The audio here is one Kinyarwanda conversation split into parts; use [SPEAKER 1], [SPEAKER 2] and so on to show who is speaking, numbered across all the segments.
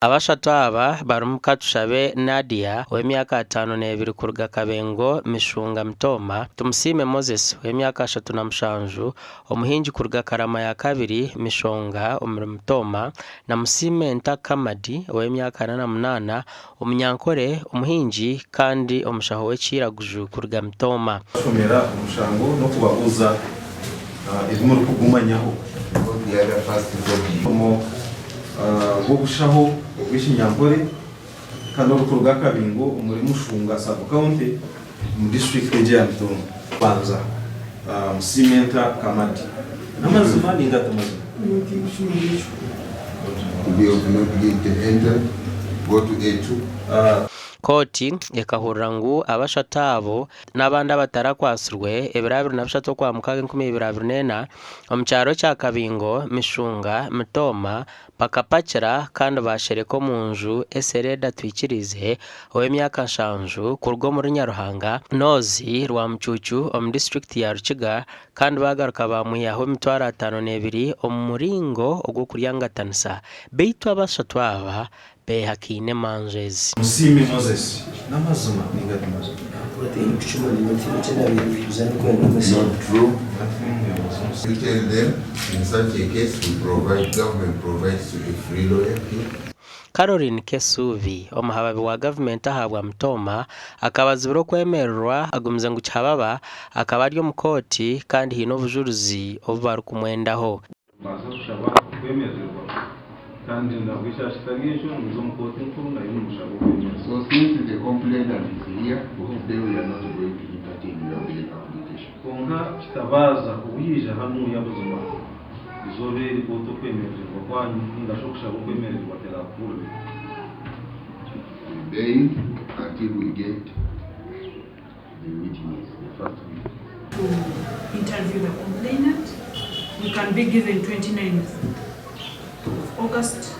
[SPEAKER 1] Abashatu aba barimu Katushabe Nadia w'emyaka 52 kuruga Kabengo Mishunga Mtoma, Tumusime Moses w'emyaka 37 omuhinji kuruga Karama ya kabiri Mishonga Mtoma na Musime Ntakamadi w'emyaka 88 omunyankore omuhinji kandi omushaho w'ekiraguju kuruga Mtoma.
[SPEAKER 2] Bashomera umushango no kubabuza ibimuri kugumanyaho gushaho ubwishinyankore kandi urukuruga Kabingo umuri Mushunga sub county mu district ya Mtoma banza Musimenta Kamadi namazima ningatamazi
[SPEAKER 3] go to A2
[SPEAKER 1] Koti ekahurira ngu abashatu abo n'abandi abatarakwasirwe ebirabiri na bishatu kwa mukaga 2024 omu kyaro kya Kabingo Mishunga Mtoma bakapakira kandi bashereko mu nju esereda twikirize ow'emyaka 7 kuruga muri Nyaruhanga nozi rwa Mucucu omu district ya Rukiga kandi bagaruka bamuyaho emitwaro 52 omu muringo ogwo kuryangatanisa beitu abashatu aba behakine manjezi.
[SPEAKER 2] Musime Moses namazima ningatamazi
[SPEAKER 3] not true. You tell them in such a case government provides a free lawyer.
[SPEAKER 1] Caroline Kesuvi omuhababi wa government ahabwa Mtoma akabazibiro kwemererwa agumze ngu cyababa akaba ari mu koti kandi hino obujuruzi obubaru kumwendaho
[SPEAKER 2] kandi ndabwishashikanyesho muzo mukoti nkuru na yino mushabo.
[SPEAKER 3] So since the complainant is here, today we are not going to entertain your bail application.
[SPEAKER 2] Konka kitabaza ubuyija hanu yabuzuma izoberi boto kwemererwa kwanyu ndashokushabo kwemererwa terapure
[SPEAKER 3] Bail until we get the witness, the first witness.
[SPEAKER 4] To interview the complainant, you can be given 29th of August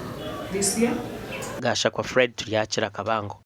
[SPEAKER 4] this year.
[SPEAKER 1] Gasha kwa Fred Tuliachira Kabango.